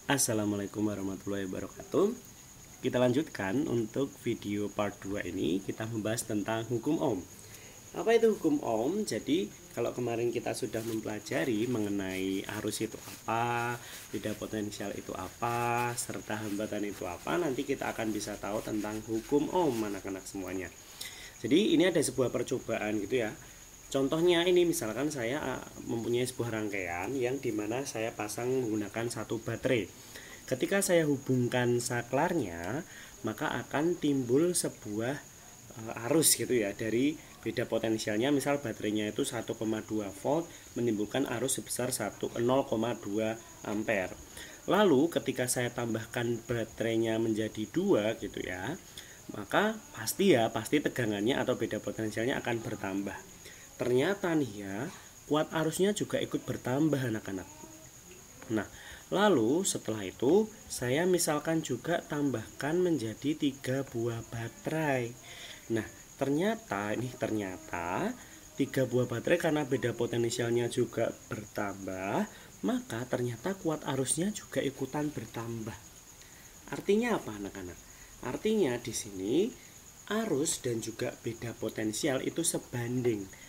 Assalamualaikum warahmatullahi wabarakatuh. Kita lanjutkan untuk video part 2 ini. Kita membahas tentang hukum Ohm. Apa itu hukum Ohm? Jadi kalau kemarin kita sudah mempelajari mengenai arus itu apa, beda potensial itu apa, serta hambatan itu apa, nanti kita akan bisa tahu tentang hukum Ohm anak-anak semuanya. Jadi ini ada sebuah percobaan gitu ya. Contohnya ini misalkan saya mempunyai sebuah rangkaian yang dimana saya pasang menggunakan satu baterai. Ketika saya hubungkan saklarnya, maka akan timbul sebuah arus gitu ya dari beda potensialnya. Misal baterainya itu 1,2 volt menimbulkan arus sebesar 0,2 ampere. Lalu ketika saya tambahkan baterainya menjadi 2 gitu ya, maka pasti tegangannya atau beda potensialnya akan bertambah. Ternyata nih ya, kuat arusnya juga ikut bertambah anak-anak. Nah, lalu setelah itu saya misalkan juga tambahkan menjadi 3 buah baterai. Nah, ternyata 3 buah baterai karena beda potensialnya juga bertambah, maka ternyata kuat arusnya juga ikutan bertambah. Artinya apa anak-anak? Artinya di sini arus dan juga beda potensial itu sebanding.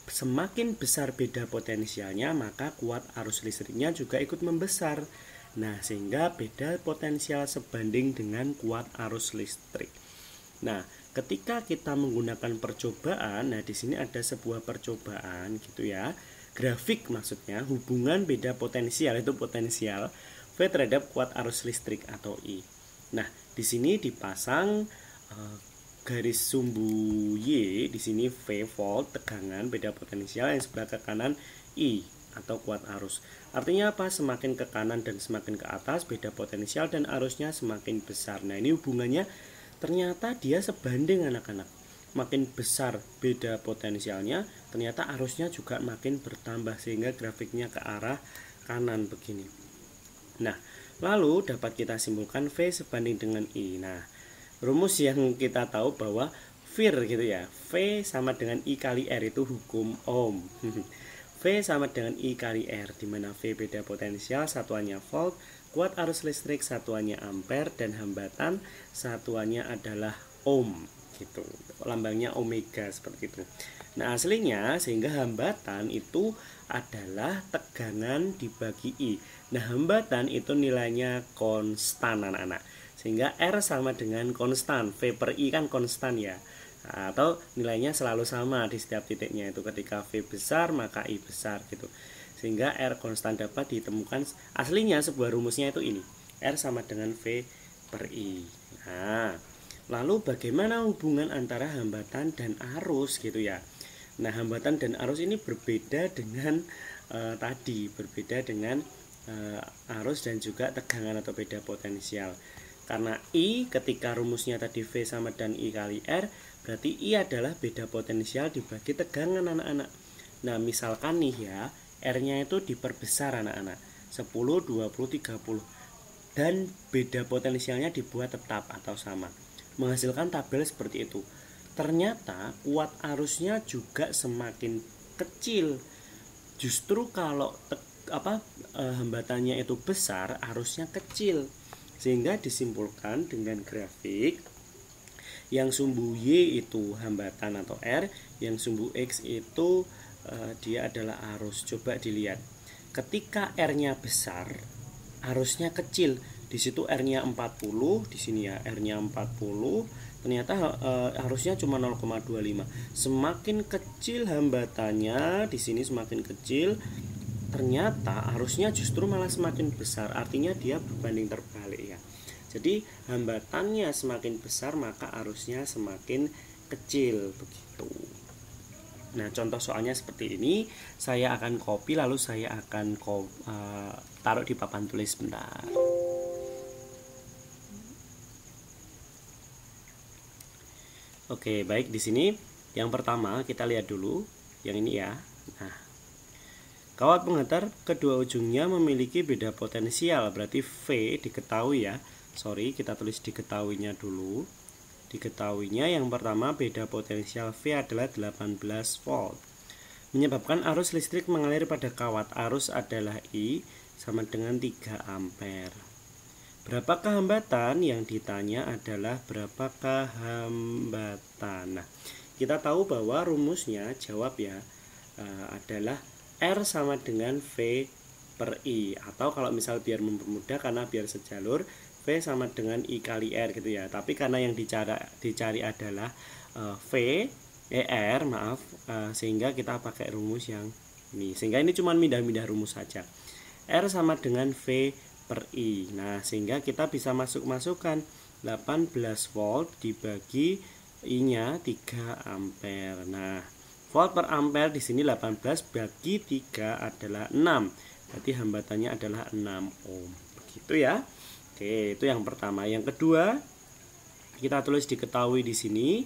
Semakin besar beda potensialnya, maka kuat arus listriknya juga ikut membesar. Nah, sehingga beda potensial sebanding dengan kuat arus listrik. Nah, ketika kita menggunakan percobaan, nah di sini ada sebuah percobaan gitu ya. Grafik maksudnya hubungan beda potensial itu potensial V terhadap kuat arus listrik atau I. Nah, di sini dipasang garis sumbu Y, di sini V volt tegangan beda potensial, yang sebelah ke kanan I atau kuat arus. Artinya apa? Semakin ke kanan dan semakin ke atas beda potensial dan arusnya semakin besar. Nah, ini hubungannya ternyata dia sebanding anak-anak. Makin besar beda potensialnya, ternyata arusnya juga makin bertambah sehingga grafiknya ke arah kanan begini. Nah, lalu dapat kita simpulkan V sebanding dengan I. Nah, rumus yang kita tahu bahwa VIR gitu ya, V sama dengan I kali R itu hukum Ohm. V sama dengan I kali R, dimana V beda potensial satuannya volt, kuat arus listrik satuannya ampere, dan hambatan satuannya adalah Ohm gitu. Lambangnya omega seperti itu. Nah, aslinya sehingga hambatan itu adalah tegangan dibagi I. Nah, hambatan itu nilainya konstan anak-anak. Sehingga R sama dengan konstan, V per I kan konstan ya, atau nilainya selalu sama di setiap titiknya itu. Ketika V besar maka I besar gitu, sehingga R konstan dapat ditemukan. Aslinya sebuah rumusnya itu ini, R sama dengan V per I. Nah, lalu bagaimana hubungan antara hambatan dan arus gitu ya. Nah, hambatan dan arus ini berbeda dengan berbeda dengan arus dan juga tegangan atau beda potensial. Karena I ketika rumusnya tadi V sama dan I kali R, berarti I adalah beda potensial dibagi tegangan anak-anak. Nah, misalkan nih ya, R-nya itu diperbesar anak-anak, 10, 20, 30. Dan beda potensialnya dibuat tetap atau sama, menghasilkan tabel seperti itu. Ternyata kuat arusnya juga semakin kecil. Justru kalau hambatannya itu besar, arusnya kecil. Sehingga disimpulkan dengan grafik yang sumbu Y itu hambatan atau R, yang sumbu X itu dia adalah arus. Coba dilihat, ketika R-nya besar, arusnya kecil. Di situ R-nya 40, di sini ya R-nya 40, ternyata arusnya cuma 0,25. Semakin kecil hambatannya, di sini semakin kecil, ternyata arusnya justru malah semakin besar. Artinya dia berbanding terbalik ya. Jadi hambatannya semakin besar maka arusnya semakin kecil begitu. Nah, contoh soalnya seperti ini. Saya akan copy lalu saya akan taruh di papan tulis bentar. Oke, baik, di sini yang pertama kita lihat dulu yang ini ya. Nah, kawat pengantar kedua ujungnya memiliki beda potensial, berarti V diketahui ya. Kita tulis diketahuinya dulu. Diketahuinya yang pertama beda potensial V adalah 18 volt. Menyebabkan arus listrik mengalir pada kawat. Arus adalah I sama dengan 3 ampere. Berapakah hambatan? Yang ditanya adalah berapakah hambatan. Nah, kita tahu bahwa rumusnya jawab ya adalah R sama dengan V per I, atau kalau misal biar mempermudah karena biar sejalur, V sama dengan I kali R gitu ya. Tapi karena yang dicari adalah R maaf, sehingga kita pakai rumus yang ini. Sehingga ini cuma pindah-pindah rumus saja. R sama dengan V per I. Nah, sehingga kita bisa masukkan 18 volt dibagi I-nya 3 ampere. Nah, volt per ampere di sini 18 bagi 3 adalah 6. Berarti hambatannya adalah 6 ohm. Begitu ya. Oke, itu yang pertama. Yang kedua, kita tulis diketahui di sini.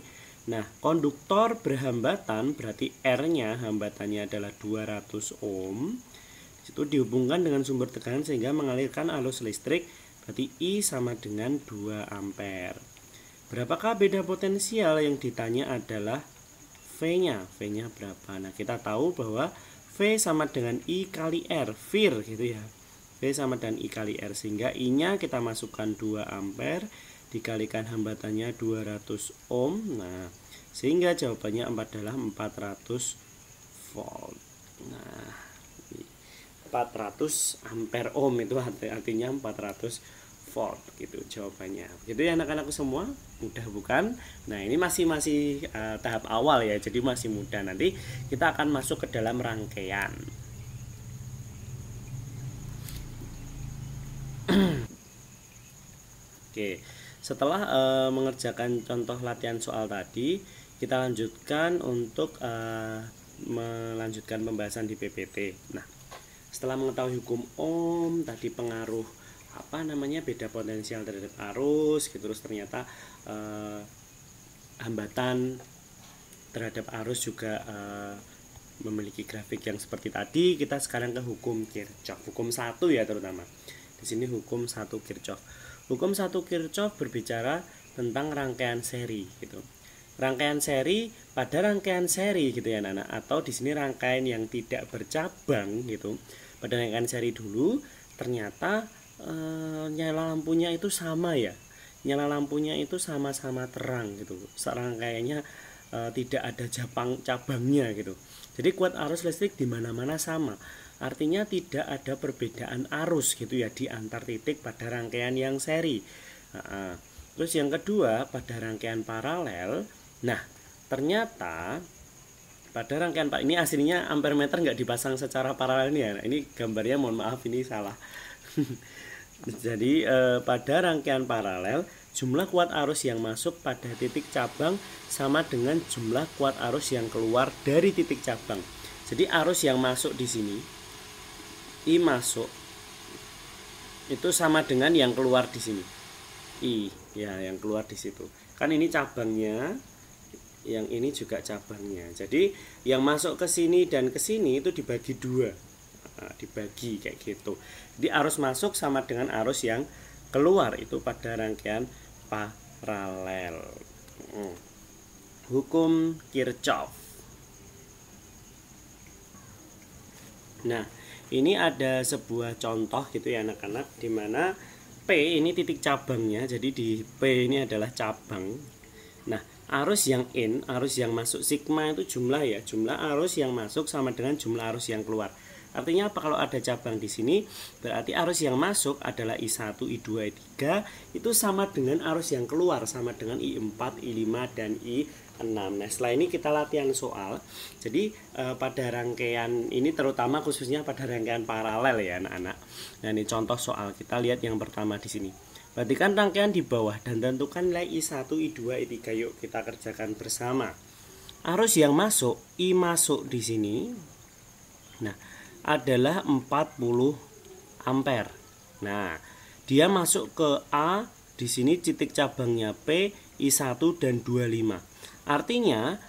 Nah, konduktor berhambatan berarti R-nya hambatannya adalah 200 ohm. Itu dihubungkan dengan sumber tekanan sehingga mengalirkan arus listrik, berarti I sama dengan 2 ampere. Berapakah beda potensial? Yang ditanya adalah V-nya. V-nya berapa? Nah, kita tahu bahwa V sama dengan I kali R, VIR gitu ya. V sama dengan I kali R, sehingga I-nya kita masukkan 2 ampere dikalikan hambatannya 200 ohm. Nah, sehingga jawabannya adalah 400 volt. Nah, 400 ampere ohm itu artinya 400 volt gitu jawabannya. Gitu ya anak-anakku semua, mudah bukan? Nah, ini masih tahap awal ya, jadi masih mudah. Nanti kita akan masuk ke dalam rangkaian. Oke, setelah mengerjakan contoh latihan soal tadi, kita lanjutkan untuk melanjutkan pembahasan di PPT. Nah, setelah mengetahui hukum Ohm tadi, pengaruh beda potensial terhadap arus gitu, terus ternyata hambatan terhadap arus juga memiliki grafik yang seperti tadi. Kita sekarang ke hukum Kirchhoff, hukum 1 ya terutama. Di sini hukum 1 Kirchhoff. Hukum 1 Kirchhoff berbicara tentang rangkaian seri gitu. Rangkaian seri, pada rangkaian seri gitu ya anak-anak, atau di sini rangkaian yang tidak bercabang gitu. Pada rangkaian seri dulu ternyata nyala lampunya itu sama ya. Nyala lampunya itu sama-sama terang gitu. Rangkaiannya tidak ada cabangnya gitu. Jadi kuat arus listrik di mana-mana sama. Artinya tidak ada perbedaan arus gitu ya di antar titik pada rangkaian yang seri. Terus yang kedua, pada rangkaian paralel. Nah, ternyata pada rangkaian ini aslinya ampere meter nggak dipasang secara paralel ini ya. Nah, ini gambarnya mohon maaf ini salah. Jadi pada rangkaian paralel jumlah kuat arus yang masuk pada titik cabang sama dengan jumlah kuat arus yang keluar dari titik cabang. Jadi arus yang masuk di sini I masuk itu sama dengan yang keluar di sini I ya, yang keluar di situ. Kan ini cabangnya, yang ini juga cabangnya. Jadi yang masuk ke sini dan ke sini itu dibagi 2. Nah, dibagi kayak gitu. Jadi arus masuk sama dengan arus yang keluar itu pada rangkaian paralel. Hukum Kirchhoff. Nah, ini ada sebuah contoh gitu ya anak-anak, di mana P ini titik cabangnya. Jadi di P ini adalah cabang. Nah, arus yang in, arus yang masuk sigma itu jumlah ya, jumlah arus yang masuk sama dengan jumlah arus yang keluar. Artinya apa? Kalau ada cabang di sini, berarti arus yang masuk adalah I1, I2, I3 itu sama dengan arus yang keluar, sama dengan I4, I5 dan I6. Nah, setelah ini kita latihan soal. Jadi pada rangkaian ini terutama khususnya pada rangkaian paralel ya anak-anak. Nah, ini contoh soal, kita lihat yang pertama di sini. Perhatikan rangkaian di bawah dan tentukan nilai I1, I2, I3. Yuk kita kerjakan bersama. Arus yang masuk, I masuk di sini. Nah, adalah 40 ampere. Nah, dia masuk ke A, di sini titik cabangnya P, I1 dan 25. Artinya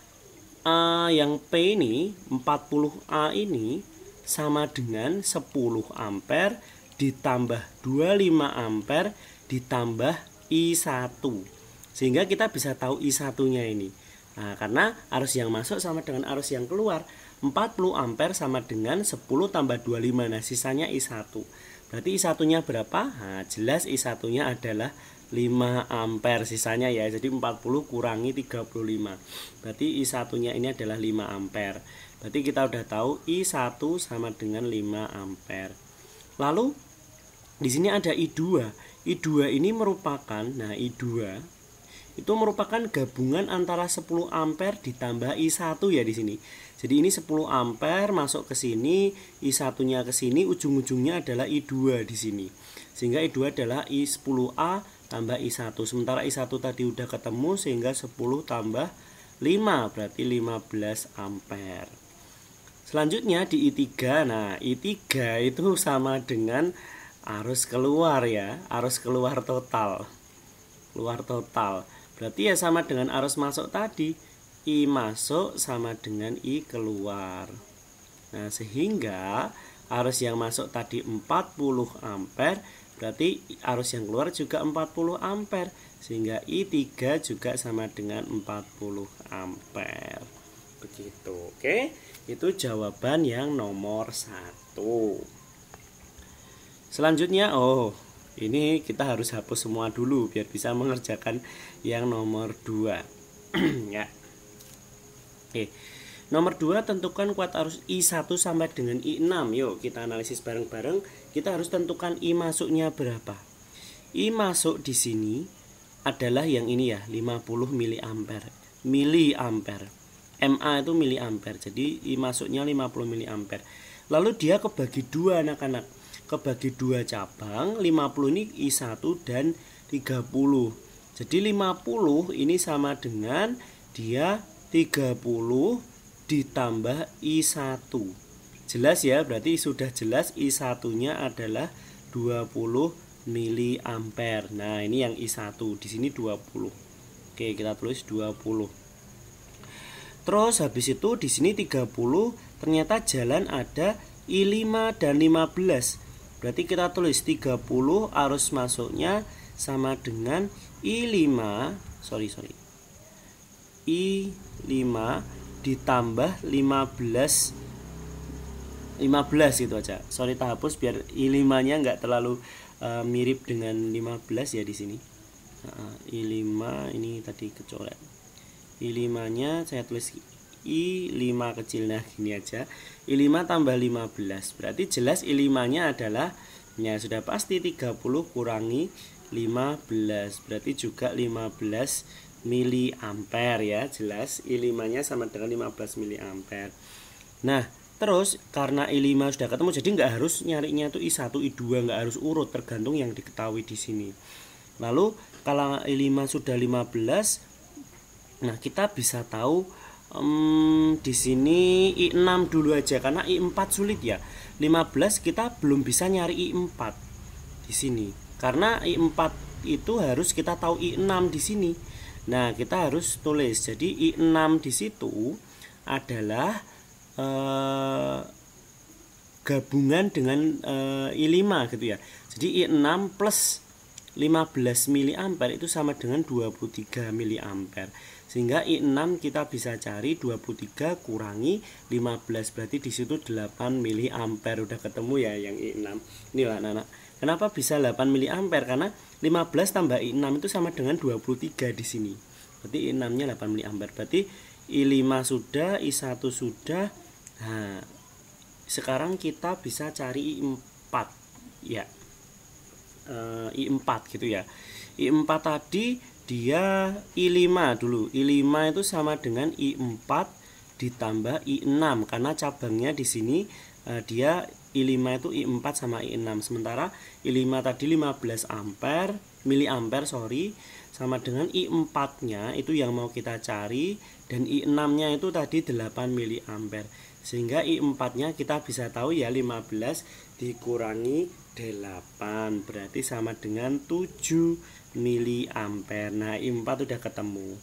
yang P ini 40A ini sama dengan 10 ampere ditambah 25 ampere ditambah I1. Sehingga kita bisa tahu I1-nya ini. Nah, karena arus yang masuk sama dengan arus yang keluar. 40 ampere sama dengan 10 tambah 25. Nah, sisanya I1. Berarti I1-nya berapa? Nah, jelas I1-nya adalah 5 ampere sisanya ya. Jadi 40 kurangi 35. Berarti I1-nya ini adalah 5 ampere. Berarti kita udah tahu I1 sama dengan 5 ampere. Lalu di sini ada I2. I2 ini merupakan, nah I2 itu merupakan gabungan antara 10 ampere ditambah I1 ya di sini. Jadi ini 10 ampere masuk ke sini, I1-nya ke sini, ujung-ujungnya adalah I2 di sini. Sehingga I2 adalah I10A tambah I1. Sementara I1 tadi udah ketemu, sehingga 10 tambah 5 berarti 15 ampere. Selanjutnya di I3. Nah, I3 itu sama dengan arus keluar ya, arus keluar total. Keluar total. Berarti ya sama dengan arus masuk tadi. I masuk sama dengan I keluar. Nah, sehingga arus yang masuk tadi 40 ampere, berarti arus yang keluar juga 40 ampere. Sehingga I3 juga sama dengan 40 ampere. Begitu, oke? Itu jawaban yang nomor 1. Selanjutnya, ini kita harus hapus semua dulu biar bisa mengerjakan yang nomor 2. Ya. Oke. Nomor 2, tentukan kuat arus I1 sampai dengan I6. Yuk kita analisis bareng-bareng. Kita harus tentukan I masuknya berapa. I masuk di sini adalah yang ini ya, 50 miliampere. Miliampere. MA itu miliampere. Jadi I masuknya 50 miliampere. Lalu dia kebagi 2 anak-anak. Kebagi 2 cabang, 50 ini I1 dan 30. Jadi 50 ini sama dengan dia 30 ditambah I1. Jelas ya, berarti sudah jelas I1-nya adalah 20 miliampere. Nah, ini yang I1, di sini 20. Oke, kita tulis 20. Terus habis itu di sini 30, ternyata jalan ada I5 dan 15. Berarti kita tulis 30 arus masuknya sama dengan I5 ditambah 15 gitu aja. Sorry, tak hapus biar I5-nya nggak terlalu mirip dengan 15 ya di sini. I5 ini tadi kecoret. I5-nya saya tulis I5 kecil, nah gini aja. I5 tambah 15. Berarti jelas I5-nya adalah, ya sudah pasti 30 kurangi 15. Berarti juga 15 miliampere ya. Jelas I5-nya sama dengan 15 miliampere. Nah, terus karena I5 sudah ketemu, jadi nggak harus nyarinya itu I1, I2, nggak harus urut, tergantung yang diketahui di sini. Lalu kalau I5 sudah 15, nah kita bisa tahu di sini I6 dulu aja karena I4 sulit ya. 15 kita belum bisa nyari I4 di sini. Karena I4 itu harus kita tahu I6 di sini. Nah, kita harus tulis. Jadi I6 di situ adalah gabungan dengan I5 gitu ya. Jadi I6 plus 15 miliampere itu sama dengan 23 miliampere. Sehingga I6 kita bisa cari 23 kurangi 15, berarti di situ 8 miliampere. Udah ketemu ya yang I6. Inilah anak-anak. Kenapa bisa 8 miliampere? Karena 15 tambah I6 itu sama dengan 23 di sini. Berarti I6-nya 8 miliampere. Berarti I5 sudah, I1 sudah. Nah, sekarang kita bisa cari I4 ya. I4 gitu ya. I4 tadi dia I5 dulu. I5 itu sama dengan I4 ditambah I6 karena cabangnya di sini dia I5 itu I4 sama I6. Sementara I5 tadi 15 miliampere sama dengan I4-nya itu yang mau kita cari, dan I6-nya itu tadi 8 miliampere. Sehingga I4-nya kita bisa tahu ya 15 dikurangi 8 berarti sama dengan 7 miliampere. Nah, I4 udah ketemu.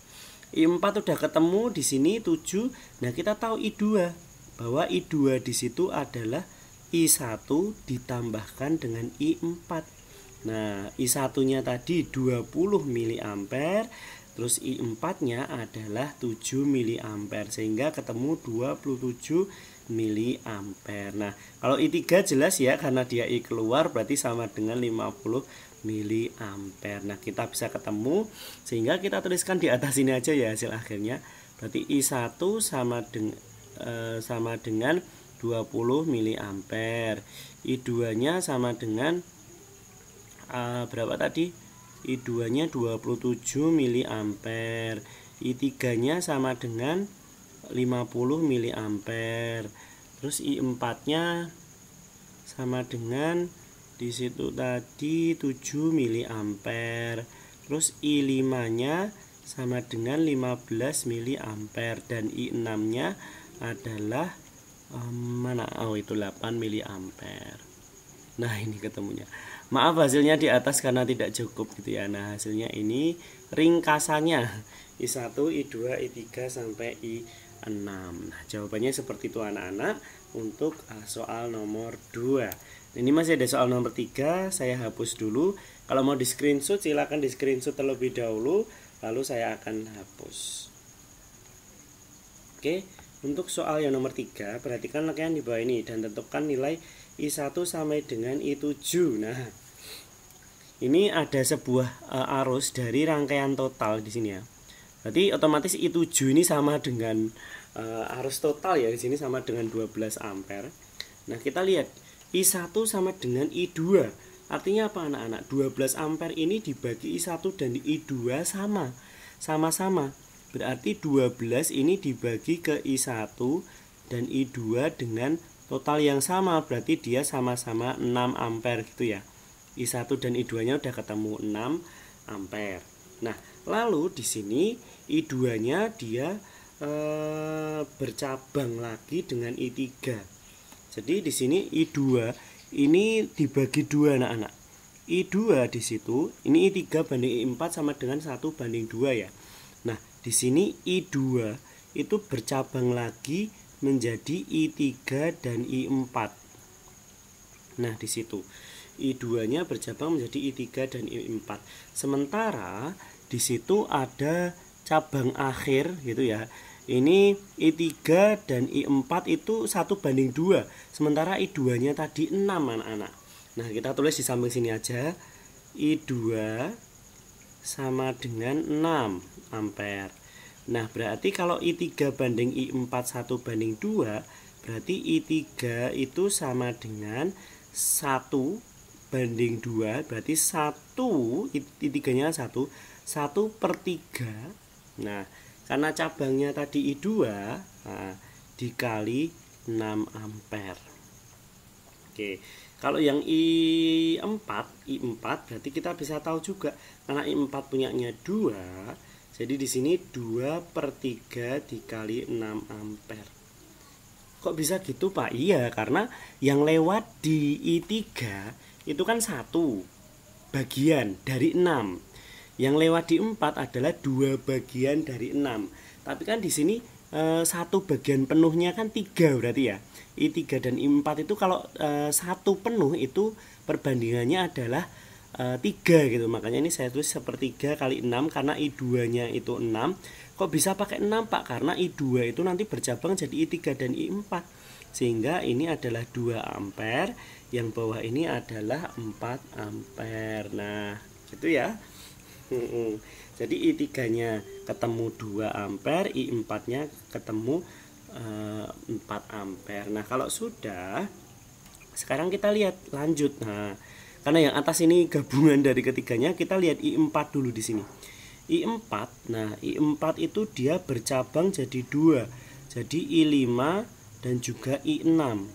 I4 udah ketemu di sini 7. Nah, kita tahu I2 bahwa I2 di situ adalah I1 ditambahkan dengan I4. Nah, I1-nya tadi 20 miliampere, terus I4-nya adalah 7 miliampere, sehingga ketemu 27 miliampere. Nah, kalau I3 jelas ya, karena dia I keluar berarti sama dengan 50 miliampere. Nah, kita bisa ketemu sehingga kita tuliskan di atas ini aja ya hasil akhirnya. Berarti I1 sama dengan 20 miliampere. I2 nya sama dengan berapa tadi? I2 nya 27 miliampere. I3 nya sama dengan 50 miliampere. Terus I4 nya sama dengan di situ tadi 7 miliampere. Terus I5 nya sama dengan 15 miliampere dan I6 nya adalah itu 8 miliampere. Nah, ini ketemunya. Maaf hasilnya di atas karena tidak cukup gitu ya. Nah, hasilnya ini ringkasannya I1, I2, I3 sampai I6. Nah, jawabannya seperti itu anak-anak untuk soal nomor 2. Ini masih ada soal nomor 3, saya hapus dulu. Kalau mau di screenshot silakan di screenshot terlebih dahulu, lalu saya akan hapus. Oke, untuk soal yang nomor 3, perhatikan rangkaian di bawah ini dan tentukan nilai I1 sampai dengan I7. Nah, ini ada sebuah arus dari rangkaian total di sini ya. Berarti otomatis I7 ini sama dengan arus total ya, di sini sama dengan 12 ampere. Nah, kita lihat I1 sama dengan I2. Artinya apa anak-anak? 12 ampere ini dibagi I1 dan I2 sama-sama. Berarti 12 ini dibagi ke I1 dan I2 dengan total yang sama, berarti dia sama-sama 6 ampere gitu ya. I1 dan I2 nya udah ketemu 6 ampere. Nah, lalu di sini I2 nya dia bercabang lagi dengan I3. Jadi di sini I2 ini dibagi 2 anak-anak. I2 di situ ini I3 banding I4 sama dengan 1 banding 2 ya. Nah, di sini I2 itu bercabang lagi menjadi I3 dan I4. Nah, di situ I2 nya bercabang menjadi I3 dan I4. Sementara di situ ada cabang akhir gitu ya. Ini I3 dan I4 itu 1 banding 2. Sementara I2 nya tadi 6 anak-anak. Nah, kita tulis di samping sini aja. I2 sama dengan 6 ampere. Nah, berarti kalau I3 banding I4 1 banding 2, berarti I3 itu sama dengan 1 banding 2, berarti 1, I3 nya 1 per 3. Nah, karena cabangnya tadi I2, dikali 6 ampere. Oke, kalau yang I4 berarti kita bisa tahu juga karena I4 punyanya 2. Jadi di sini 2 per 3 dikali 6 ampere. Kok bisa gitu Pak? Iya, karena yang lewat di I3 itu kan 1 bagian dari 6. Yang lewat di 4 adalah 2 bagian dari 6. Tapi kan di sini 1 bagian penuhnya kan 3 berarti ya. I3 dan I4 itu kalau 1 penuh itu perbandingannya adalah 3 gitu. Makanya ini saya tulis sepertiga kali 6 karena I2 nya itu 6. Kok bisa pakai 6 Pak? Karena I2 itu nanti bercabang jadi I3 dan I4. Sehingga ini adalah 2 ampere, yang bawah ini adalah 4 ampere. Nah, gitu ya. Jadi I3 nya ketemu 2 ampere, I4 nya ketemu 4 ampere. Nah, kalau sudah, sekarang kita lihat lanjut. Nah, karena yang atas ini gabungan dari ketiganya, kita lihat I4 dulu di sini. I4, nah I4 itu dia bercabang jadi 2. Jadi I5 dan juga I6.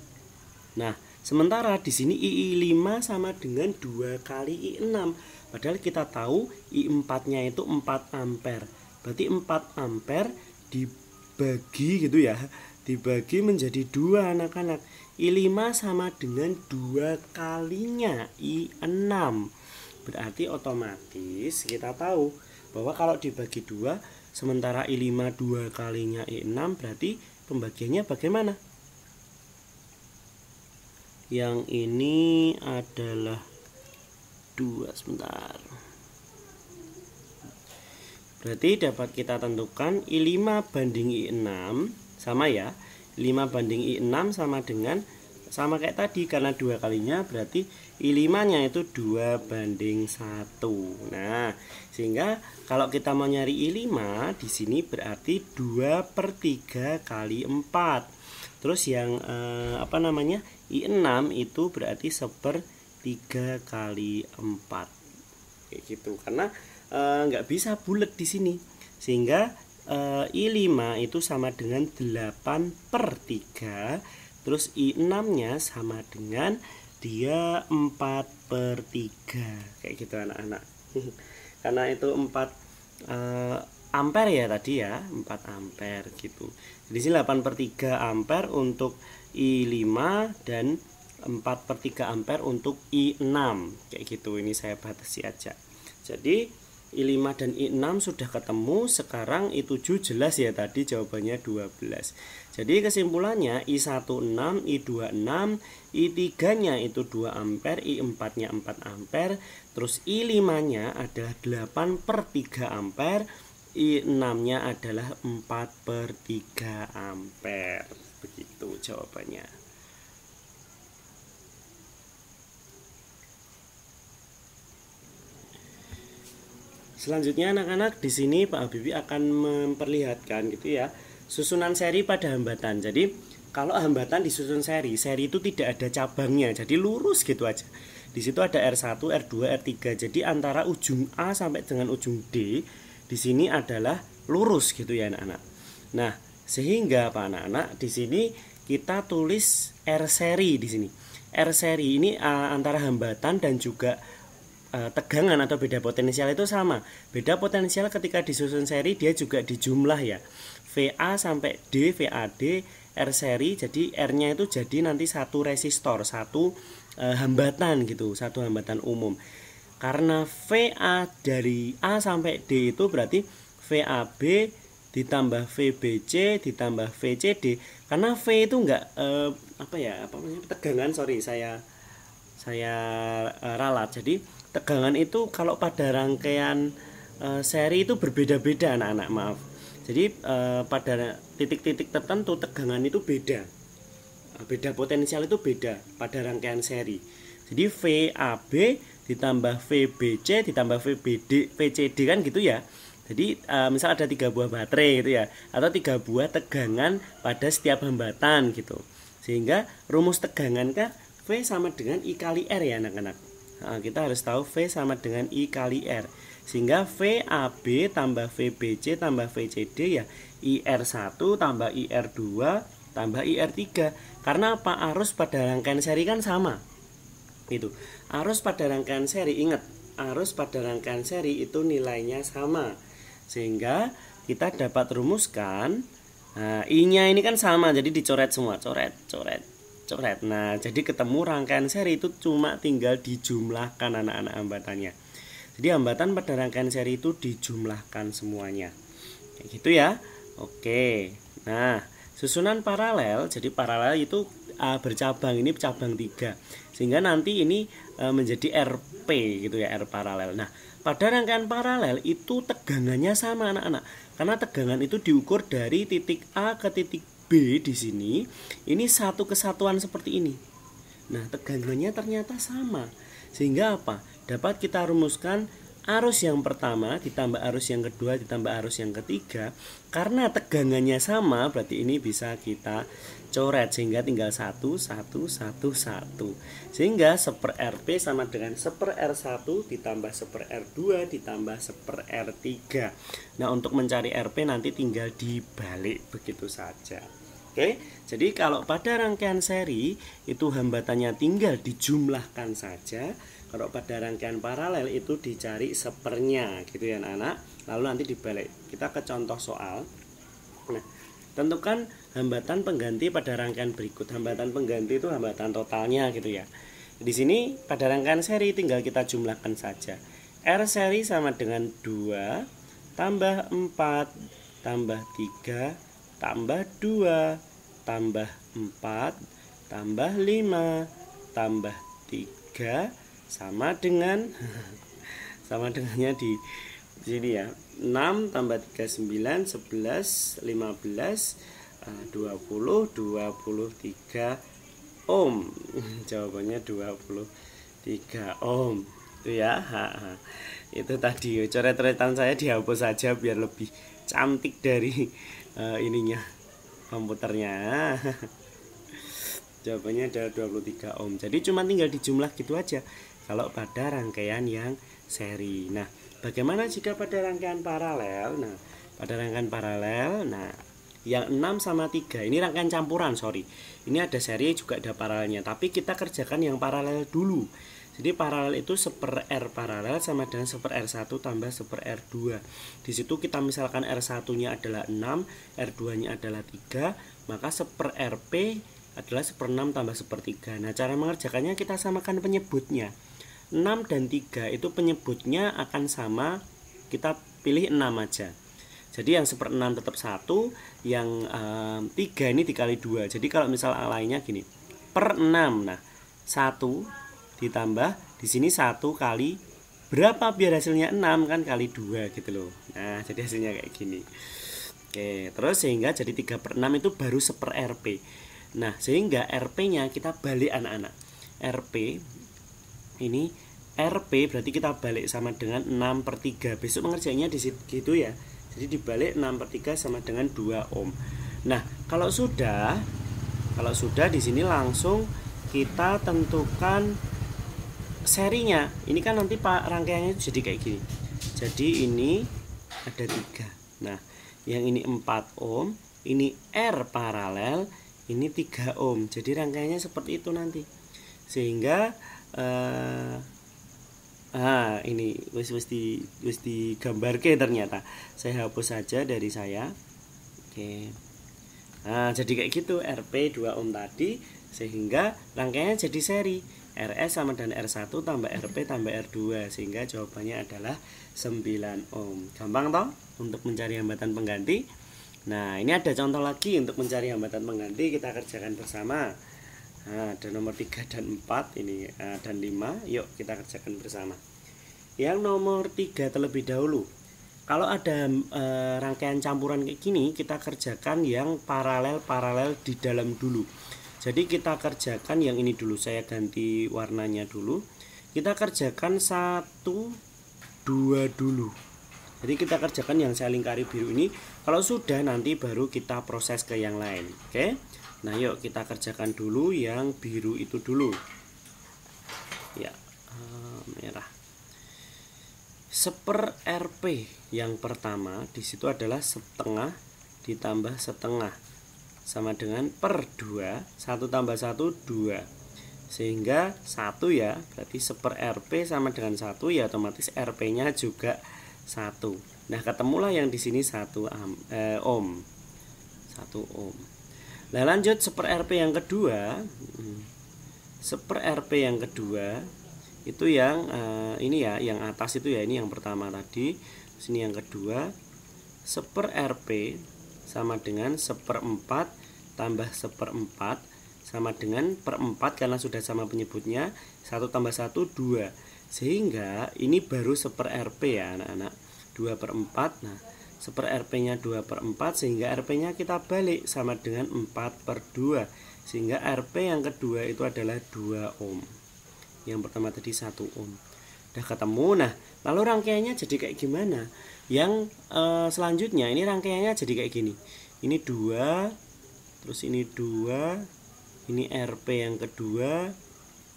Nah, sementara di sini I5 sama dengan 2 kali I6. Padahal kita tahu I4-nya itu 4 ampere. Berarti 4 ampere dibagi gitu ya. Dibagi menjadi 2 anak-anak. I5 sama dengan 2 kalinya I6. Berarti otomatis kita tahu bahwa kalau dibagi 2, sementara I5 2 kalinya I6, berarti pembagiannya bagaimana? Yang ini adalah 2, sebentar. Berarti dapat kita tentukan I5 banding I6 sama ya. 5 banding I6 sama kayak tadi, karena 2 kalinya berarti I5 nya itu 2 banding 1. Nah, sehingga kalau kita mau nyari I5 di sini berarti 2/3 kali 4. Terus yang I6 itu berarti 1/3 kali 4. Kayak gitu. Karena nggak bisa bulat di sini. Sehingga I5 itu sama dengan 8/3. Terus I6 nya sama dengan dia 4/3. Kayak gitu anak-anak. Karena itu 4 ampere ya tadi ya, 4 ampere gitu. Jadi sini 8/3 ampere untuk I5 dan 4/3 ampere untuk I6. Kayak gitu, ini saya batasi aja. Jadi I5 dan I6 sudah ketemu. Sekarang I7 jelas ya, tadi jawabannya 12. Jadi kesimpulannya I16, I26, I3 nya itu 2 ampere, I4 nya 4 ampere. Terus I5 nya adalah 8/3 ampere, I6 nya adalah 4/3 ampere. Begitu jawabannya. Selanjutnya anak-anak, di sini Pak Habibie akan memperlihatkan gitu ya, susunan seri pada hambatan. Jadi kalau hambatan disusun seri itu tidak ada cabangnya, jadi lurus gitu aja. Di situ ada R1, R2, R3. Jadi antara ujung A sampai dengan ujung D di sini adalah lurus gitu ya anak-anak. Nah, sehingga Pak anak-anak di sini kita tulis R seri di sini. R seri ini antara hambatan dan juga tegangan atau beda potensial itu sama. Beda potensial ketika disusun seri dia juga dijumlah ya. VA sampai D, VAD, R seri, jadi R-nya itu jadi nanti satu resistor, satu hambatan gitu, satu hambatan umum. Karena VA dari A sampai D itu berarti VAB ditambah VBC ditambah VCD. Karena V itu enggak tegangan, saya ralat. Jadi tegangan itu kalau pada rangkaian seri itu berbeda-beda anak-anak, maaf. Jadi pada titik-titik tertentu tegangan itu beda potensial itu beda pada rangkaian seri. Jadi VAB ditambah VBC ditambah VCD kan gitu ya. Jadi misal ada 3 buah baterai gitu ya, atau 3 buah tegangan pada setiap hambatan gitu. Sehingga rumus tegangan kan V sama dengan I kali R ya anak-anak. Nah, kita harus tahu V sama dengan I kali R. Sehingga VAB tambah VBC tambah VCD ya IR1 tambah IR2 tambah IR3. Karena apa? Arus pada rangkaian seri kan sama. Itu. Arus pada rangkaian seri, ingat, arus pada rangkaian seri itu nilainya sama. Sehingga kita dapat rumuskan, nah, I-nya ini kan sama, jadi dicoret semua, coret. Nah, jadi ketemu rangkaian seri itu cuma tinggal dijumlahkan anak-anak hambatannya. Jadi hambatan pada rangkaian seri itu dijumlahkan semuanya. Kayak gitu ya. Oke. Nah, susunan paralel, jadi paralel itu bercabang, ini cabang 3. Sehingga nanti ini menjadi RP gitu ya, R paralel. Nah, pada rangkaian paralel itu tegangannya sama anak-anak. Karena tegangan itu diukur dari titik A ke titik B di sini, ini satu kesatuan seperti ini. Nah, tegangannya ternyata sama. Sehingga apa? Dapat kita rumuskan arus yang pertama ditambah arus yang kedua ditambah arus yang ketiga. Karena tegangannya sama, berarti ini bisa kita coret sehingga tinggal 1, 1, 1, 1. Sehingga 1/RP sama dengan 1/R1 ditambah 1/R2 ditambah 1/R3. Nah, untuk mencari RP nanti tinggal dibalik begitu saja. Oke, jadi kalau pada rangkaian seri itu hambatannya tinggal dijumlahkan saja. Kalau pada rangkaian paralel itu dicari sepernya gitu ya anak-anak. Lalu nanti dibalik. Kita ke contoh soal. Nah, tentukan hambatan pengganti pada rangkaian berikut. Hambatan pengganti itu hambatan totalnya gitu ya. Di sini pada rangkaian seri tinggal kita jumlahkan saja. R seri sama dengan 2 tambah 4 tambah 3 tambah 2 tambah 4 tambah 5 tambah 3 sama dengannya di sini ya, 6 tambah 3 9, 11, 15, 23 ohm. Jawabannya 23 ohm. Itu ya. Itu tadi coret-coretan saya dihapus saja biar lebih cantik dari ininya komputernya. Jawabannya adalah 23 ohm. Jadi cuma tinggal dijumlah gitu aja kalau pada rangkaian yang seri. Nah, bagaimana jika pada rangkaian paralel? Nah, pada rangkaian paralel, yang 6 sama 3 ini rangkaian campuran, sorry. Ini ada seri juga ada paralelnya, tapi kita kerjakan yang paralel dulu. Jadi paralel itu 1/R paralel sama dengan 1/R1 tambah 1/R2. Di situ kita misalkan R1-nya adalah 6, R2-nya adalah 3, maka 1/RP adalah 1/6 tambah 1/3. Nah, cara mengerjakannya kita samakan penyebutnya. 6 dan 3 itu penyebutnya akan sama, kita pilih 6 aja. Jadi yang 1/6 tetap 1, yang 3 ini dikali 2. Jadi kalau misal lainnya gini, per 6. Nah, 1 ditambah di sini 1 kali berapa biar hasilnya 6 kan, kali 2 gitu loh. Nah, jadi hasilnya kayak gini. Oke, terus sehingga jadi 3/6 itu baru 1/RP. Nah, sehingga RP-nya kita balik anak-anak. RP ini RP berarti kita balik sama dengan 6/3. Besok mengerjainnya di situ ya. Jadi dibalik 6/3 sama dengan 2 ohm. Nah, kalau sudah di sini langsung kita tentukan serinya. Ini kan nanti rangkaiannya jadi kayak gini. Jadi ini ada 3. Nah, yang ini 4 ohm, ini R paralel, ini 3 ohm. Jadi rangkaiannya seperti itu nanti. Sehingga ini wis digambarke ternyata. Saya hapus saja dari saya. Oke. Nah, jadi kayak gitu RP 2 ohm tadi, sehingga rangkaiannya jadi seri. RS sama dengan R1 tambah RP tambah R2, sehingga jawabannya adalah 9 ohm. Gampang toh untuk mencari hambatan pengganti. Nah, ini ada contoh lagi untuk mencari hambatan pengganti, kita kerjakan bersama. Nah, ada nomor 3 dan 4 ini dan 5. Yuk kita kerjakan bersama. Yang nomor 3 terlebih dahulu. Kalau ada rangkaian campuran kayak gini, kita kerjakan yang paralel di dalam dulu. Jadi kita kerjakan yang ini dulu, saya ganti warnanya dulu. Kita kerjakan 1, 2 dulu. Jadi kita kerjakan yang saya lingkari biru ini. Kalau sudah nanti baru kita proses ke yang lain. Oke. Nah, yuk kita kerjakan dulu yang biru itu dulu. Ya, merah. 1/RP yang pertama di situ adalah setengah ditambah setengah sama dengan per 2. 1 tambah 1 2. Sehingga 1 ya, berarti 1/RP sama dengan 1 ya, otomatis RP-nya juga 1. Nah, ketemulah yang di sini 1 ohm. 1 ohm. Nah, lanjut 1/RP yang kedua. 1/RP yang kedua itu yang ini ya, yang atas itu ya, ini yang pertama tadi. Sini yang kedua. 1/RP sama dengan 1/4 tambah 1/4 sama dengan per 4 karena sudah sama penyebutnya. 1 tambah 1 2. Sehingga ini baru 1/RP ya anak-anak. 2/4. Nah, 1/RP-nya 2/4, sehingga RP-nya kita balik sama dengan 4/2, sehingga RP yang kedua itu adalah 2 ohm. Yang pertama tadi 1 ohm. Udah ketemu. Nah, lalu rangkaiannya jadi kayak gimana? Yang selanjutnya ini rangkaiannya jadi kayak gini. Ini 2, terus ini 2, ini RP yang kedua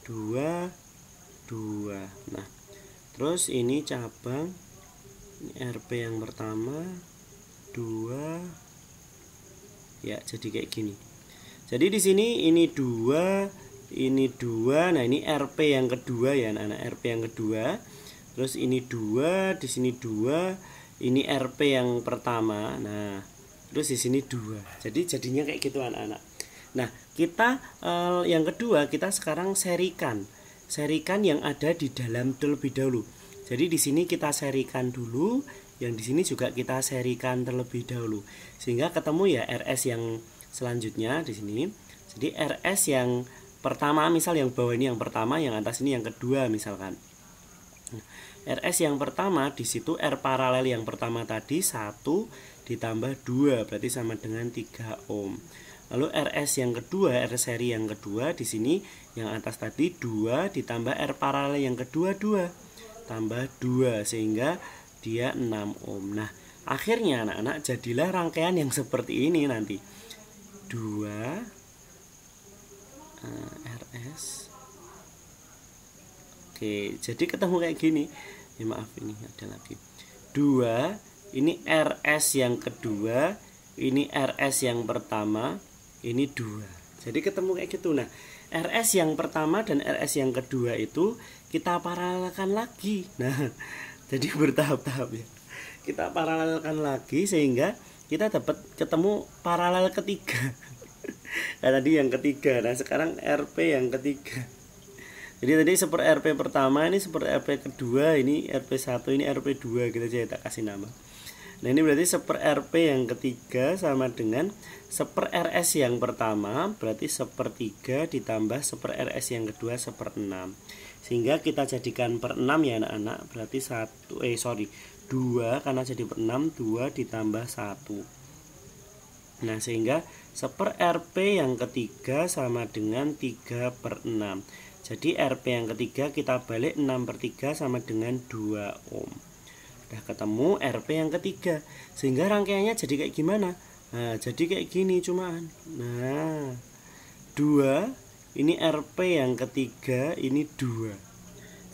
2, 2. Nah, terus ini cabang, ini RP yang pertama 2. Ya, jadi kayak gini. Jadi di sini ini 2, ini 2. Nah, ini RP yang kedua ya, anak-anak, RP yang kedua. Terus ini 2, di sini 2, ini RP yang pertama. Nah, terus di sini 2. Jadi jadinya kayak gitu anak-anak. Nah, kita yang kedua kita sekarang serikan yang ada di dalam terlebih dahulu. Jadi di sini kita serikan dulu, yang di sini juga kita serikan terlebih dahulu, sehingga ketemu ya RS yang selanjutnya di sini. Jadi RS yang pertama, misal yang bawah ini yang pertama, yang atas ini yang kedua misalkan. RS yang pertama di situ R paralel yang pertama tadi 1, ditambah 2 berarti sama dengan 3 ohm. Lalu RS yang kedua, R seri yang kedua di sini yang atas tadi 2 ditambah R paralel yang kedua 2 tambah 2 sehingga dia 6 ohm. Nah, akhirnya anak-anak jadilah rangkaian yang seperti ini nanti. 2 RS. Oke, jadi ketemu kayak gini. Ya, maaf ini ada lagi. 2 ini RS yang kedua, ini RS yang pertama, ini 2. Jadi ketemu kayak gitu. Nah, RS yang pertama dan RS yang kedua itu kita paralelkan lagi. Nah, jadi bertahap-tahap ya. Kita paralelkan lagi sehingga kita dapat ketemu paralel ketiga. Nah, tadi yang ketiga. Nah, sekarang RP yang ketiga. Jadi tadi seper RP pertama, ini seper RP kedua, ini RP1, ini RP2 gitu aja tak kasih nama. Nah, ini berarti seper RP yang ketiga sama dengan seper RS yang pertama, berarti sepertiga ditambah seper RS yang kedua seper6. Sehingga kita jadikan per 6 ya anak-anak, berarti 2 karena jadi per 6, 2 ditambah 1. Nah, sehingga seper RP yang ketiga sama dengan 3/6. Jadi RP yang ketiga kita balik 6/3 sama dengan 2 ohm. Udah ketemu RP yang ketiga. Sehingga rangkaiannya jadi kayak gimana? Nah, jadi kayak gini cuman. Nah, 2 ini RP yang ketiga, ini 2.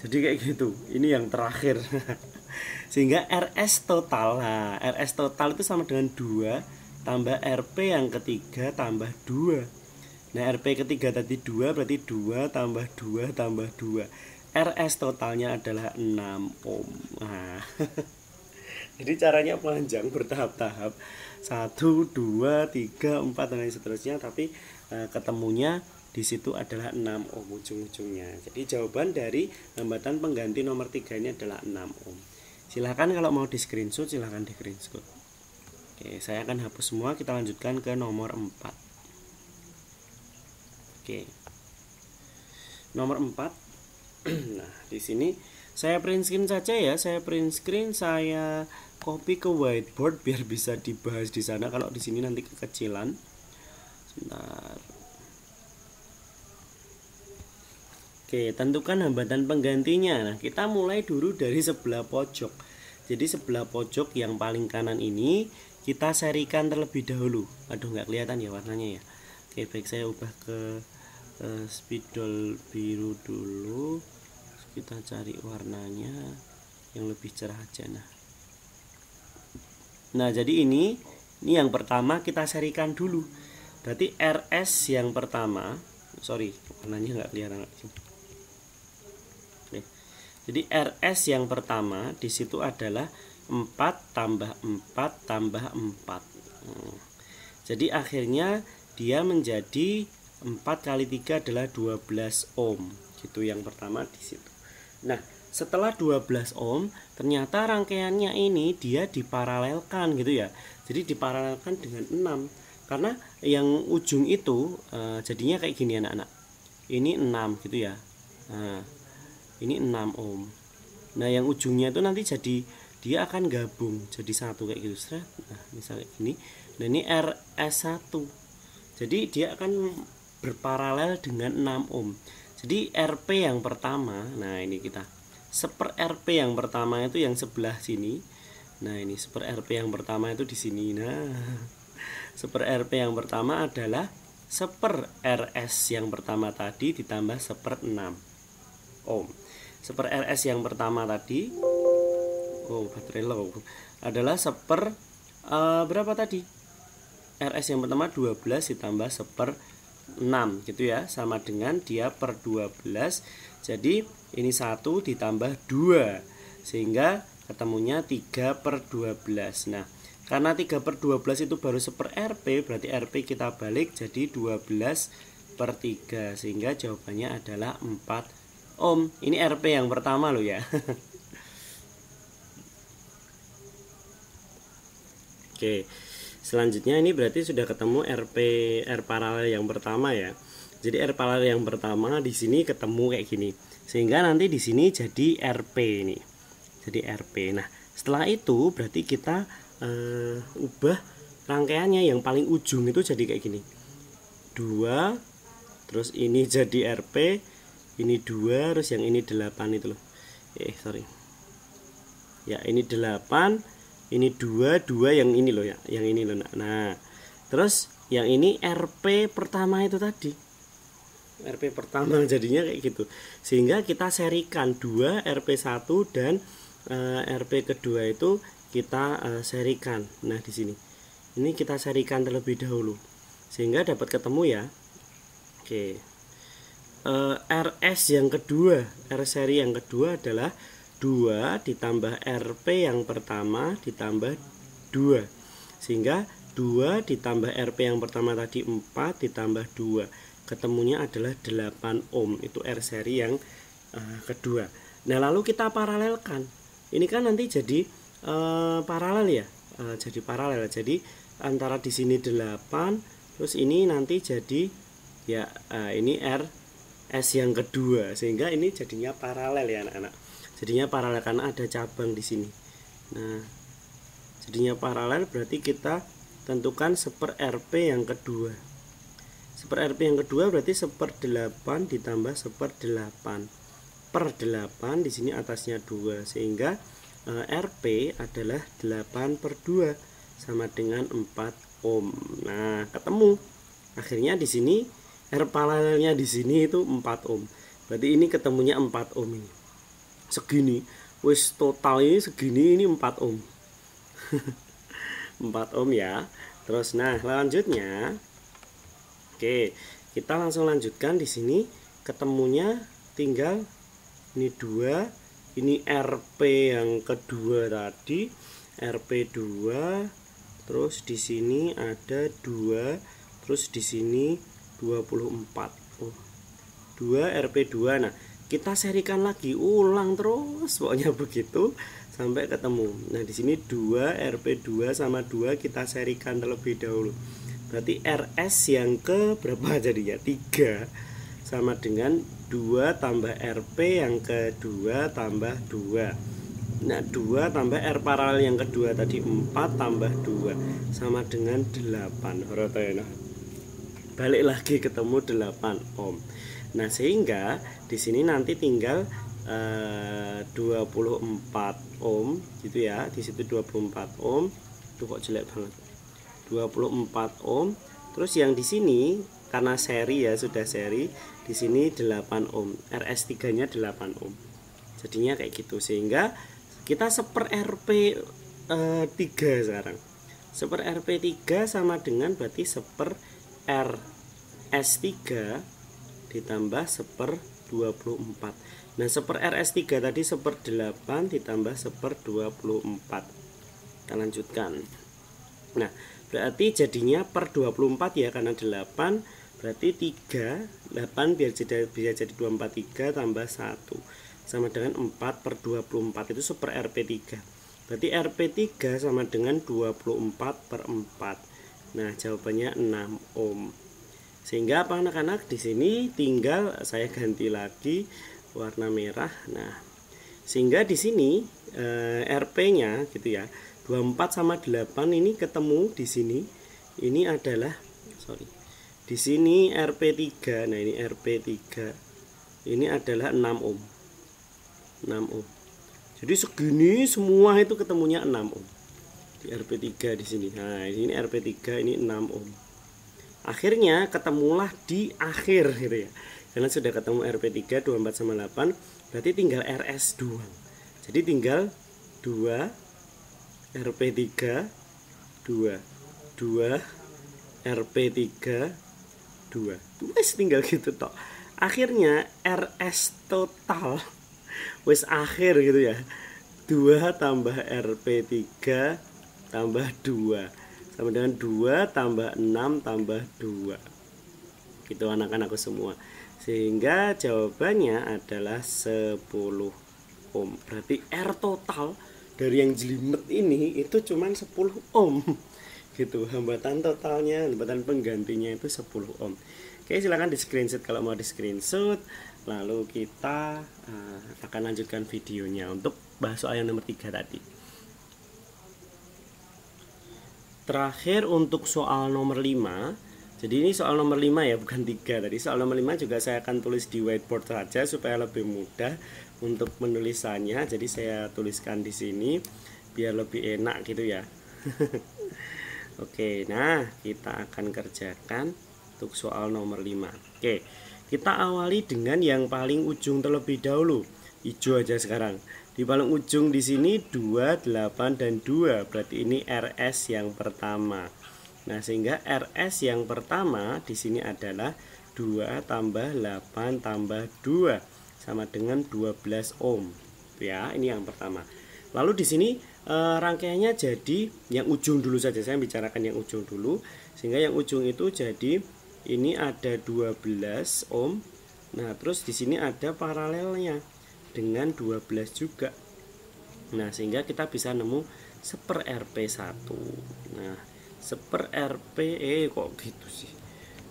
Jadi kayak gitu. Ini yang terakhir. Sehingga RS total. Nah, RS total itu sama dengan 2 tambah RP yang ketiga tambah 2. Nah, RP ketiga tadi 2 berarti 2 tambah 2 tambah 2. RS totalnya adalah 6 ohm. Nah, jadi caranya panjang bertahap-tahap. 1, 2, 3, 4 dan lain seterusnya, tapi ketemunya di situ adalah 6 ohm ujung-ujungnya. Jadi jawaban dari hambatan pengganti nomor 3 ini adalah 6 ohm. Silahkan kalau mau di screenshot silahkan di screenshot. Oke, saya akan hapus semua, kita lanjutkan ke nomor 4. Oke. Nomor 4. Nah, di sini saya print screen saja ya. Saya print screen, saya copy ke whiteboard biar bisa dibahas di sana. Kalau di sini nanti kekecilan. Sebentar. Oke, tentukan hambatan penggantinya. Nah, kita mulai dulu dari sebelah pojok. Jadi sebelah pojok yang paling kanan ini kita serikan terlebih dahulu. Aduh, nggak kelihatan ya warnanya ya. Oke, baik, saya ubah ke spidol biru dulu. Kita cari warnanya yang lebih cerah aja. Nah, jadi ini yang pertama kita serikan dulu. Berarti RS yang pertama, sorry, warnanya nggak kelihatan. Oke. Jadi RS yang pertama di situ adalah 4 tambah 4 tambah 4. Jadi akhirnya dia menjadi 4 kali 3 adalah 12 ohm. Gitu yang pertama di situ. Nah, setelah 12 ohm ternyata rangkaiannya ini dia diparalelkan gitu ya. Jadi diparalelkan dengan 6. Karena yang ujung itu jadinya kayak gini anak-anak. Ini 6 gitu ya. Nah, ini 6 ohm. Nah, yang ujungnya itu nanti jadi dia akan gabung jadi satu kayak gitu. Nah, misalnya gini. Nah, ini RS1. Jadi dia akan berparalel dengan 6 ohm. Jadi RP yang pertama, nah ini kita seper RP yang pertama itu yang sebelah sini. Nah, ini seper RP yang pertama itu di sini. Nah, seper RP yang pertama adalah seper RS yang pertama tadi ditambah seper 6 ohm. Seper RS yang pertama tadi, baterai low, adalah seper berapa tadi? RS yang pertama 12 ditambah seper 6 gitu ya, sama dengan dia per 12. Jadi ini 1 ditambah 2 sehingga ketemunya 3/12. Nah, karena 3/12 itu baru seper RP, berarti RP kita balik jadi 12/3 sehingga jawabannya adalah 4 ohm. Ini RP yang pertama loh ya. Oke. Selanjutnya ini berarti sudah ketemu R paralel yang pertama ya. Jadi R paralel yang pertama di sini ketemu kayak gini. Sehingga nanti di sini jadi RP ini. Jadi RP. Nah, setelah itu berarti kita ubah rangkaiannya, yang paling ujung itu jadi kayak gini, 2, terus ini jadi RP, ini 2, terus yang ini 8 itu loh. Sorry. Ya, ini 8, ini 2, yang ini loh ya, yang ini loh. Nah, terus yang ini RP pertama itu tadi. RP pertama jadinya kayak gitu. Sehingga kita serikan 2 RP1 dan RP kedua itu kita serikan. Nah, di sini. Ini kita serikan terlebih dahulu sehingga dapat ketemu ya. Oke. RS yang kedua, R seri yang kedua adalah 2 ditambah RP yang pertama ditambah 2. Sehingga 2 ditambah RP yang pertama tadi 4 ditambah 2. Ketemunya adalah 8 ohm. Itu R seri yang kedua. Nah, lalu kita paralelkan. Ini kan nanti jadi paralel ya. Jadi paralel. Jadi antara di sini 8, terus ini nanti jadi ya ini RS yang kedua, sehingga ini jadinya paralel ya anak-anak. Jadinya paralel karena ada cabang di sini. Nah, jadinya paralel berarti kita tentukan 1/RP yang kedua. 1/RP yang kedua berarti 1/8 ditambah 1/8 per 8, di sini atasnya 2, sehingga RP adalah 8/2 sama dengan 4 ohm. Nah, ketemu. Akhirnya di sini R paralelnya di sini itu 4 ohm. Berarti ini ketemunya 4 ohm ini. Segini. Wis total ini segini, ini 4 ohm. 4 ohm ya. Terus nah, lanjutnya. Oke, kita langsung lanjutkan di sini. Ketemunya tinggal ini 2, ini RP yang kedua tadi, RP2. Terus di sini ada 2, terus di sini 24. 2 RP2. Nah, kita serikan lagi, ulang terus pokoknya begitu sampai ketemu. Nah, di sini 2 RP2 sama 2 kita serikan terlebih dahulu. Berarti RS yang ke berapa jadinya? 3 sama dengan 2 tambah RP yang kedua tambah 2. Nah, 2 tambah R paralel yang kedua tadi 4 tambah 2 sama dengan 8. Balik lagi ketemu 8 ohm. Nah, sehingga di sini nanti tinggal 24 ohm gitu ya. Di situ 24 ohm. Tuh kok jelek banget. 24 ohm. Terus yang di sini karena seri ya, sudah seri, di sini 8 ohm. RS3-nya 8 ohm. Jadinya kayak gitu, sehingga kita 1/RP 3 sekarang. 1/RP 3 sama dengan berarti 1/RS3 ditambah 1/24. Nah, 1/RS3 tadi 1/8 ditambah 1/24. Kita lanjutkan. Nah, berarti jadinya per 24 ya, karena 8 berarti 3, 8 bisa jadi 243 tambah 1 sama dengan 4/24, itu 1/RP3. Berarti RP3 sama dengan 24/4. Nah, jawabannya 6 ohm. Sehingga apa anak-anak, di sini tinggal saya ganti lagi warna merah. Nah, sehingga di sini RP-nya gitu ya. 24 sama 8 ini ketemu di sini. Ini adalah di sini RP3. Nah, ini RP3. Ini adalah 6 ohm. 6 ohm. Jadi segini semua itu ketemunya 6 ohm. Di RP3 di sini. Nah, ini RP3, ini 6 ohm. Akhirnya ketemulah di akhir gitu ya. Karena sudah ketemu RP3 24 sama 8, berarti tinggal RS doang. Jadi tinggal 2 RP3 2 RP3 2. Wes tinggal gitu toh. Akhirnya RS total wes akhir gitu ya. 2 tambah RP3 tambah 2 sama dengan 2 tambah 6 tambah 2. Gitu anak-anakku semua. Sehingga jawabannya adalah 10 ohm. Berarti R total dari yang jelimet ini itu cuman 10 ohm. Gitu. Hambatan totalnya, hambatan penggantinya itu 10 ohm. Oke, silakan di screenshot kalau mau di screenshot. Lalu kita akan lanjutkan videonya untuk bahas soal yang nomor 3 tadi. terakhir untuk soal nomor 5. Jadi ini soal nomor 5 ya, bukan 3. Tadi soal nomor 5 juga saya akan tulis di whiteboard saja supaya lebih mudah untuk menulisannya. Jadi saya tuliskan di sini biar lebih enak gitu ya. Oke, nah kita akan kerjakan untuk soal nomor 5. Oke, kita awali dengan yang paling ujung terlebih dahulu. Hijau aja sekarang. Di paling ujung di sini 2, 8 dan 2. Berarti ini RS yang pertama. Nah, sehingga RS yang pertama di sini adalah 2 tambah 8 tambah 2 sama dengan 12 ohm. Ya, ini yang pertama. Lalu di sini rangkaiannya jadi yang ujung dulu saja. Saya bicarakan yang ujung dulu. Sehingga yang ujung itu jadi ini ada 12 ohm. Nah, terus di sini ada paralelnya dengan 12 juga. Nah, sehingga kita bisa nemu 1/RP1. Nah, 1/RP kok gitu sih.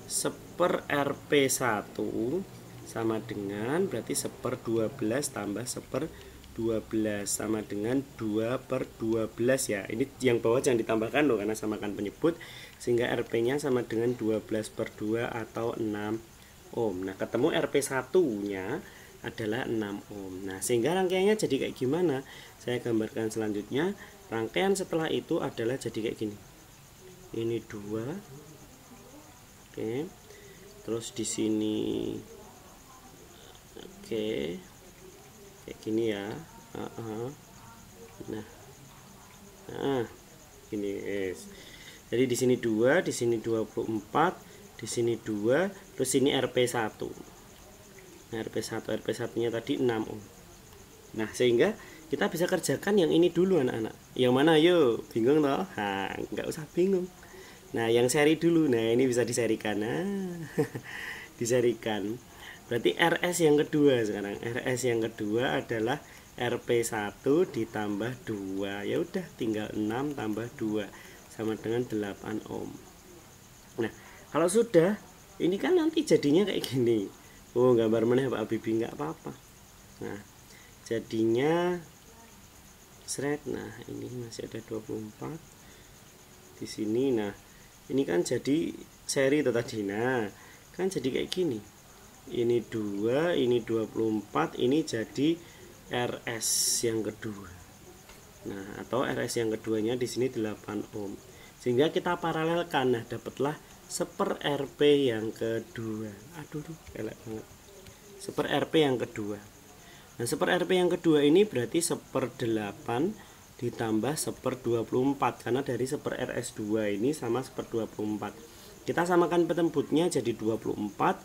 1/RP1 sama dengan berarti 1/12 tambah 1/12 sama dengan 2/12 ya. Ini yang bawah jangan ditambahkan loh karena samakan penyebut, sehingga RP-nya sama dengan 12/2 atau 6 ohm. Nah, ketemu RP1-nya adalah 6 ohm. Nah, sehingga rangkaiannya jadi kayak gimana? Saya gambarkan selanjutnya. Rangkaian setelah itu adalah jadi kayak gini. Ini 2. Oke. Terus di sini oke. Kayak gini ya. Nah, ini yes. Jadi di sini 2, di sini 24, di sini 2, terus ini RP1. Nah, RP1-nya tadi 6 ohm. Nah, sehingga kita bisa kerjakan yang ini dulu anak-anak. Yang mana yuk? Bingung toh? Nah, nggak usah bingung. Nah, yang seri dulu. Nah, ini bisa diserikan. Nah, diserikan. Berarti RS yang kedua sekarang. RS yang kedua adalah RP1 ditambah 2. Ya udah, tinggal 6 tambah 2 sama dengan 8 ohm. Nah, kalau sudah, ini kan nanti jadinya kayak gini. Oh, gambar mana Pak Bibi, nggak apa-apa. Nah, jadinya seret. Nah, ini masih ada 24 di sini. Nah, ini kan jadi seri itu tadi. Nah, kan jadi kayak gini. Ini 2, ini 24, ini jadi RS yang kedua. Nah, atau RS yang keduanya di sini 8 ohm. Sehingga kita paralelkan. Nah, dapatlah 1/RP yang kedua. Aduh, elek banget. 1/RP yang kedua. Nah, 1/RP yang kedua ini berarti 1/8 ditambah 1/24, karena dari 1/RS2 ini sama 1/24. Kita samakan penjemputnya jadi 24.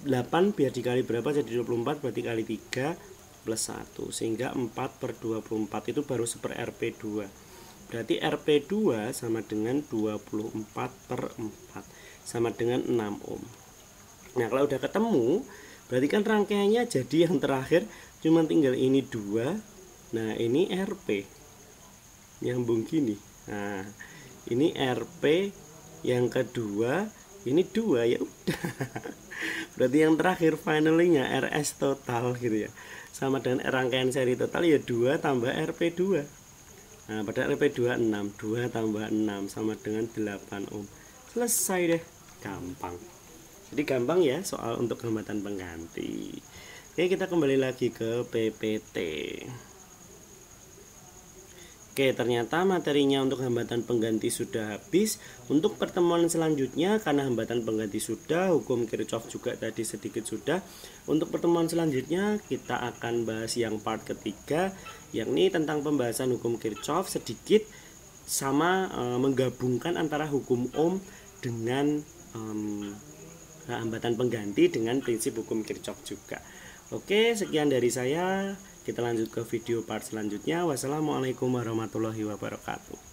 8 biar dikali berapa jadi 24, berarti kali 3 plus 1, sehingga 4/24 itu baru 1/RP2. Berarti RP2 sama dengan 24/4 sama dengan 6 ohm. Nah, kalau udah ketemu, berarti kan rangkaiannya jadi yang terakhir cuma tinggal ini 2. Nah, ini RP nyambung gini. Nah, ini RP yang kedua, ini 2, ya udah. Berarti yang terakhir finalnya RS total gitu ya. Sama dengan rangkaian seri total ya 2 tambah RP2. Nah, pada RP2 6, 2 tambah 6 sama dengan 8 ohm. Selesai deh, gampang. Jadi gampang ya soal untuk hambatan pengganti. Oke, kita kembali lagi ke PPT. Oke, ternyata materinya untuk hambatan pengganti sudah habis. Untuk pertemuan selanjutnya, karena hambatan pengganti sudah, hukum Kirchhoff juga tadi sedikit sudah. Untuk pertemuan selanjutnya kita akan bahas yang part ketiga, yakni tentang pembahasan hukum Kirchhoff sedikit sama menggabungkan antara hukum Ohm dengan hambatan pengganti dengan prinsip hukum Kirchhoff juga. Oke, sekian dari saya. Kita lanjut ke video part selanjutnya. Wassalamualaikum warahmatullahi wabarakatuh.